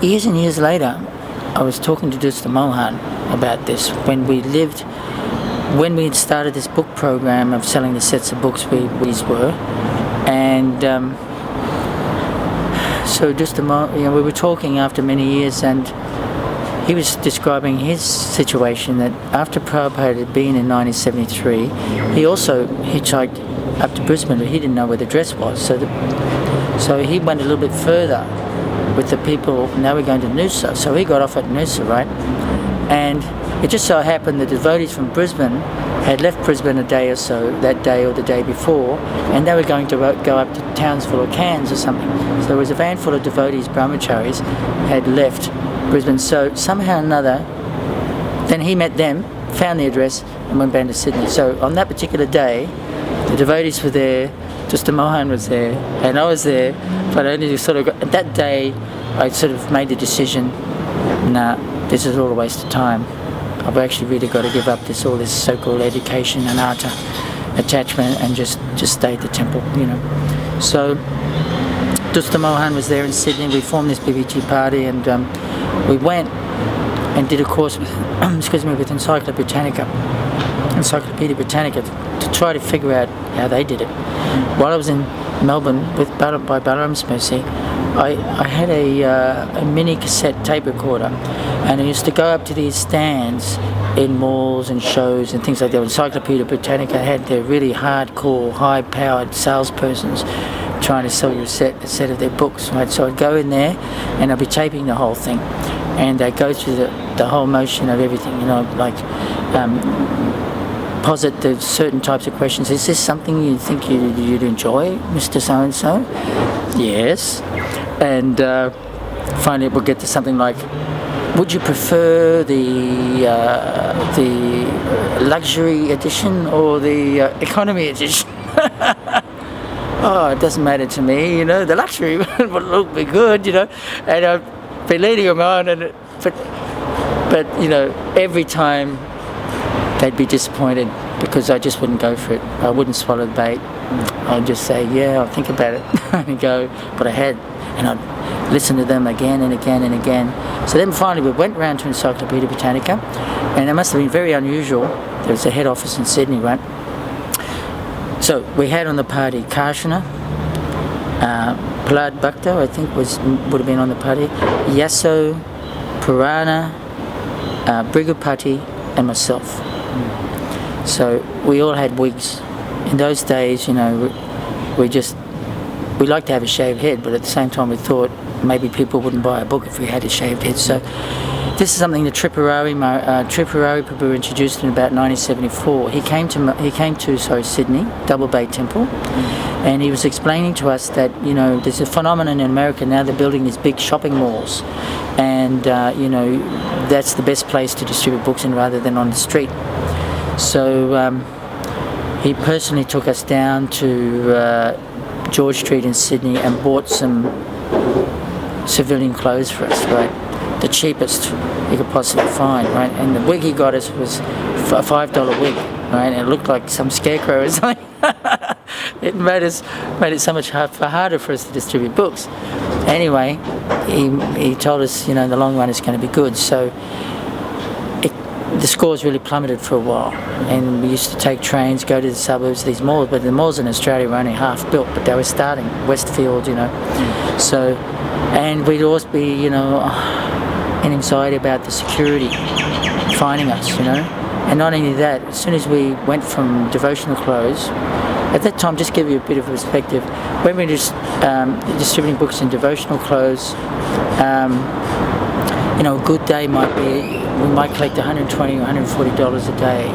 years and years later, I was talking to Dusta Mohan about this when we had started this book program of selling the sets of books we were, and so Dusta Mohan, we were talking after many years, and he was describing his situation that after Prabhupada had been in 1973, he also hitchhiked up to Brisbane, but he didn't know where the address was, so he went a little bit further with the people. Now we're going to Noosa, so he got off at Noosa, right? And it just so happened the devotees from Brisbane had left Brisbane a day or so, that day or the day before, and they were going to go up to Townsville or Cairns or something. So there was a van full of devotees, brahmacharis, had left Brisbane. So somehow or another, then he met them, found the address, and went back to Sydney. So on that particular day, the devotees were there, Dusta Mohan was there, and I was there, but I only sort of that day I sort of made the decision, nah, this is all a waste of time. I've actually really got to give up all this so-called education and arta attachment and just stay at the temple, So Dusta Mohan was there in Sydney. We formed this BBG party, and we went and did a course with, with Encyclopedia Britannica to try to figure out how they did it. While I was in Melbourne by Balaram's mercy, I had a mini cassette tape recorder, and I used to go up to these stands in malls and shows and things like that. Encyclopedia Britannica had their really hardcore, high-powered salespersons trying to sell you a set of their books, right? So I'd go in there and I'd be taping the whole thing, and I'd go through the whole motion of everything, posit the certain types of questions. Is this something you think you'd enjoy, Mr. So-and-so? Yes. And finally we'll get to something like, would you prefer the luxury edition or the economy edition? Oh, it doesn't matter to me, the luxury would look be good, and I'd be leading them on, but every time they'd be disappointed because I just wouldn't go for it. I wouldn't swallow the bait. I'd just say, yeah, I'll think about it and go, but I had, and I'd listen to them again and again and again. So then finally we went round to Encyclopedia Britannica, and it must have been very unusual. There was a head office in Sydney, right? So we had on the party Karshana, Prahlad Bhakta, I think would have been on the party, Yaso, Purana, Brigupati, and myself. So we all had wigs. In those days, we liked to have a shaved head, but at the same time we thought maybe people wouldn't buy a book if we had a shaved head. So this is something that Tripurari Prabhu introduced in about 1974. He came to Sydney, Double Bay Temple, and he was explaining to us that there's a phenomenon in America now. They're building these big shopping malls, and that's the best place to distribute books in rather than on the street. So he personally took us down to George Street in Sydney and bought some civilian clothes for us, right? The cheapest you could possibly find, right? And the wig he got us was a $5 wig, right? And it looked like some scarecrow or something. It made it so much harder for us to distribute books. Anyway, he told us, in the long run it's going to be good. So the scores really plummeted for a while, and we used to take trains, go to the suburbs, these malls, but the malls in Australia were only half built, but they were starting, Westfield, So, and we'd always be, in anxiety about the security finding us, And not only that, as soon as we went from devotional clothes, at that time, just give you a bit of perspective, when we were just distributing books in devotional clothes, a good day might be, we might collect $120 or $140 a day,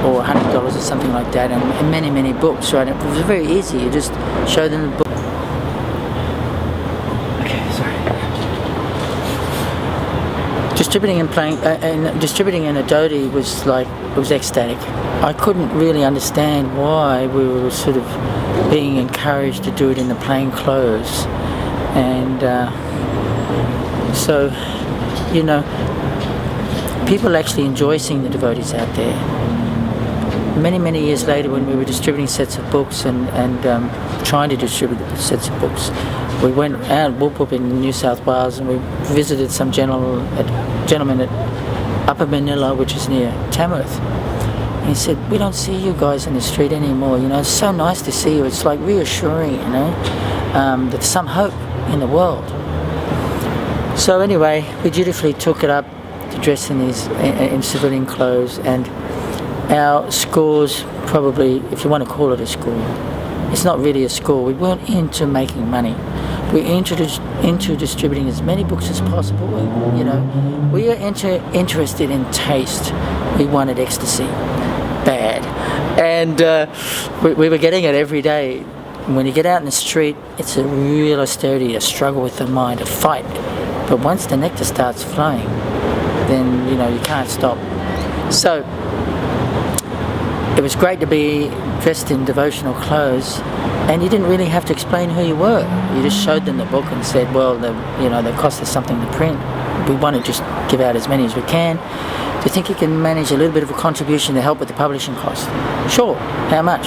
or $100 or something like that, and many, many books, right? It was very easy. You just show them the book. Okay, sorry. Distributing in Adodi was ecstatic. I couldn't really understand why we were sort of being encouraged to do it in the plain clothes, and so, people actually enjoy seeing the devotees out there. many years later, when we were distributing sets of books and trying to distribute sets of books, we went out Whoop in New South Wales, and we visited some gentleman at Upper Manila, which is near Tamworth. And he said, "We don't see you guys in the street anymore. You know, it's so nice to see you. It's like reassuring, you know, that there's some hope in the world." So anyway, we dutifully took it up to dress in civilian clothes, and our scores, probably, if you want to call it a school, it's not really a school. We weren't into making money. We're into distributing as many books as possible. You know, we are interested in taste. We wanted ecstasy, bad, and we were getting it every day. When you get out in the street, it's a real austerity, a struggle with the mind, a fight. But once the nectar starts flowing, then you know you can't stop. So it was great to be dressed in devotional clothes, and you didn't really have to explain who you were. You just showed them the book and said, well, they cost us something to print. We want to just give out as many as we can. Do you think you can manage a little bit of a contribution to help with the publishing cost? Sure. How much?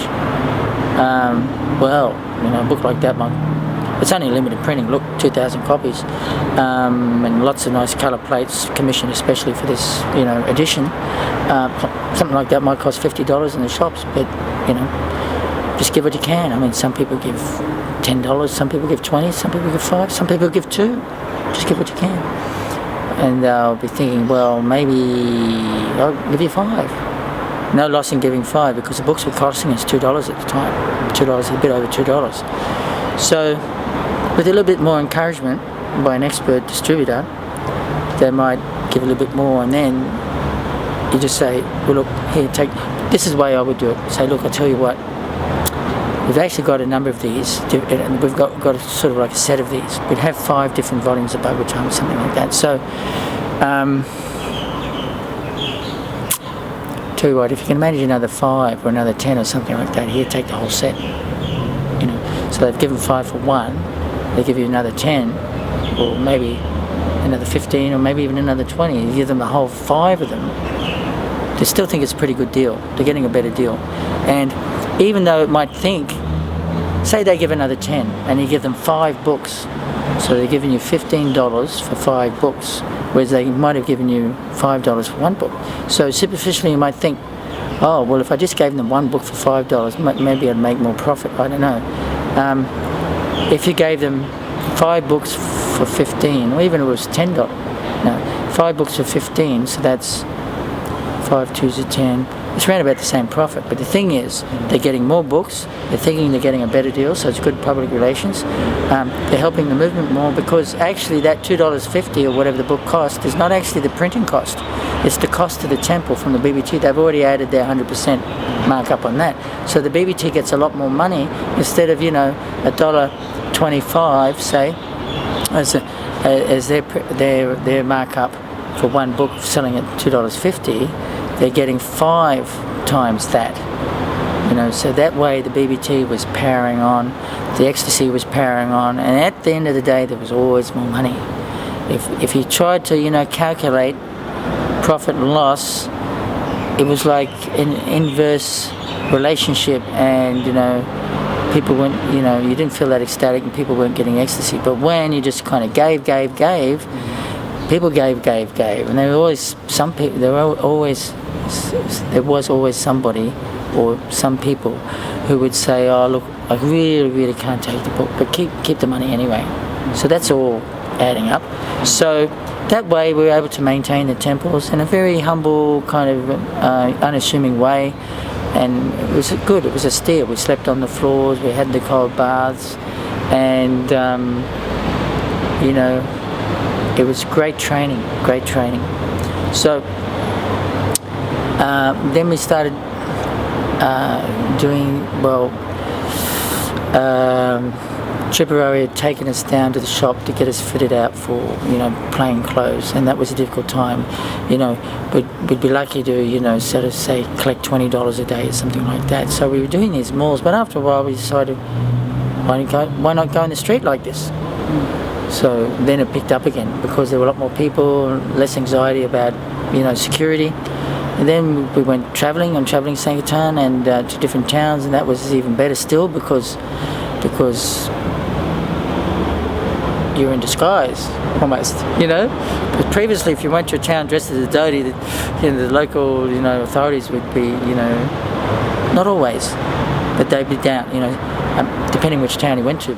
Well, you know, a book like that, it's only limited printing. Look, 2,000 copies, and lots of nice colour plates, commissioned especially for this, you know, edition. Something like that might cost $50 in the shops, but you know, just give what you can. I mean, some people give $10, some people give $20, some people give $5, some people give $2. Just give what you can. And I'll be thinking, well, maybe I'll give you $5. No loss in giving $5, because the books were costing us $2 at the time. $2, a bit over $2. So, with a little bit more encouragement by an expert distributor, they might give a little bit more, and then you just say, well, look, here, take. This is the way I would do it. Say, look, I'll tell you what. We've actually got a number of these, and we've got sort of like a set of these. We'd have 5 different volumes of Bible Time, something like that. So, tell you what, if you can manage another 5 or another 10 or something like that, here, take the whole set. You know, so they've given 5 for 1, they give you another 10, or maybe another 15, or maybe even another 20. You give them the whole 5 of them. They still think it's a pretty good deal. They're getting a better deal. And even though it might think, say they give another 10 and you give them 5 books, so they're giving you $15 for 5 books, whereas they might have given you $5 for 1 book. So superficially you might think, oh, well, if I just gave them 1 book for $5, maybe I'd make more profit. I don't know. If you gave them 5 books for 15, or even if it was $10, no, 5 books for 15, so that's 5 2s are 10. It's around about the same profit, but the thing is, they're getting more books, they're thinking they're getting a better deal, so it's good public relations. They're helping the movement more, because actually that $2.50 or whatever the book cost is not actually the printing cost. It's the cost to the temple from the BBT. They've already added their 100% markup on that. So the BBT gets a lot more money, instead of, you know, $1.25, say, as their markup for 1 book selling at $2.50. They're getting 5 times that, you know. So that way the BBT was powering on, the ecstasy was powering on, and at the end of the day there was always more money. If you tried to, you know, calculate profit and loss, it was like an inverse relationship, and you know, people weren't, you know, you didn't feel that ecstatic, and people weren't getting ecstasy. But when you just kind of gave, people gave, and there were always some people. There was always somebody or some people who would say, "Oh, look, I really can't take the book, but keep the money anyway." So that's all adding up. So that way we were able to maintain the temples in a very humble, kind of unassuming way, and it was good. It was austere. We slept on the floors. We had the cold baths, and you know, it was great training. So then we started doing, well, Tripperary had taken us down to the shop to get us fitted out for, you know, plain clothes, and that was a difficult time. You know, we'd be lucky to, you know, sort of say collect $20 a day or something like that. So we were doing these malls, but after a while we decided, why not go in the street like this? So then it picked up again, because there were a lot more people, less anxiety about, you know, security. And then we went travelling Sankirtan and to different towns, and that was even better still because you're in disguise almost, you know. But previously, if you went to a town dressed as a dhoti, the local, authorities would be, not always, but they'd be down, depending which town you went to.